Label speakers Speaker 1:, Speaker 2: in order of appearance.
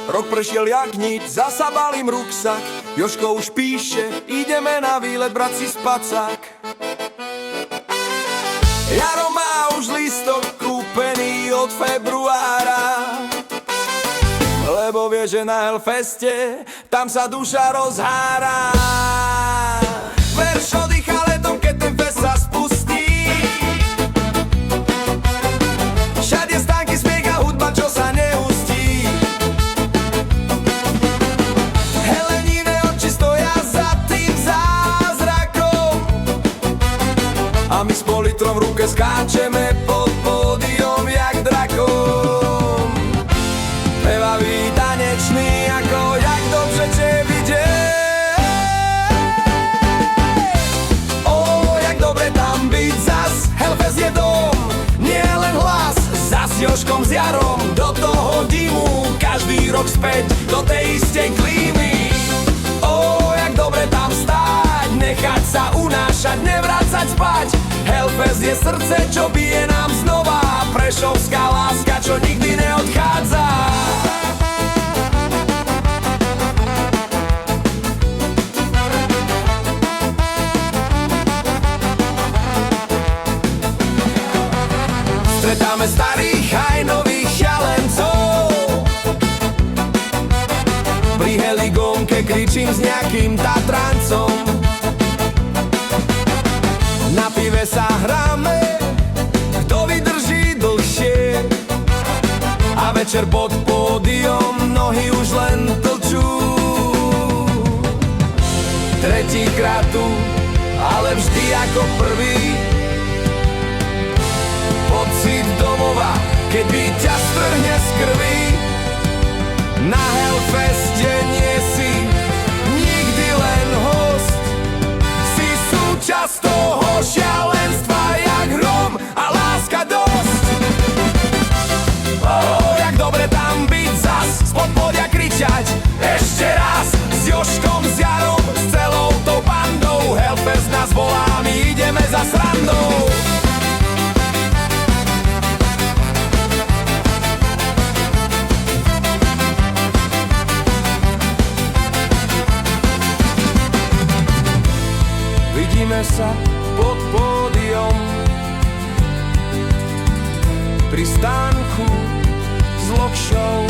Speaker 1: Rok prešiel jak nič, zasa balím ruksak. Jožko už píše, ideme na výlet brať si spacák. Jaro má už lístok kúpený od februára, lebo vie, že na Hellfeste tam sa duša rozhára. Verš oddychá letom, keď ten fest sa spustí. Všade stánky, smiech a hudba, čo sa neustí. Heleníne oči stoja za tým zázrakom a my s politrom v ruke skáčeme pod pódium jak drakom. Pevavý, tanečný, ako jak dobře tě vidět. O, jak dobre tam byť zas, Hellfest je dom, nie len hlas. Zas Jožkom s Jarom, do toho dimu, každý rok späť do tej istej klímy. O, jak dobre tam stáť, nechať sa unášať, nevrácať spať. Hellfest je srdce, čo bije nám znova, prešovská láska, čo nikdy neodchádza. Stretáme starých aj nových šialencov. Pri heligónke kričím s nejakým Tatrancom. Na pive sa hráme, kto vydrží dlhšie. A večer pod pódium nohy už len tlčú. Tretíkrát tu, ale vždy ako prvý. Pocit domova, keď ťa strhne z krvi. Na Hellfeste nie si nikdy len host, si súčasť toho šialenstva jak hrom a láska dosť. Jak dobre tam byť zas, spod podia kričať ešte raz s Jožkom, s Jarom, s celou tou bandou. Hellfest nás volá, my ideme za srandou. Vidíme sa pod pódium pri stánku s Lokšou.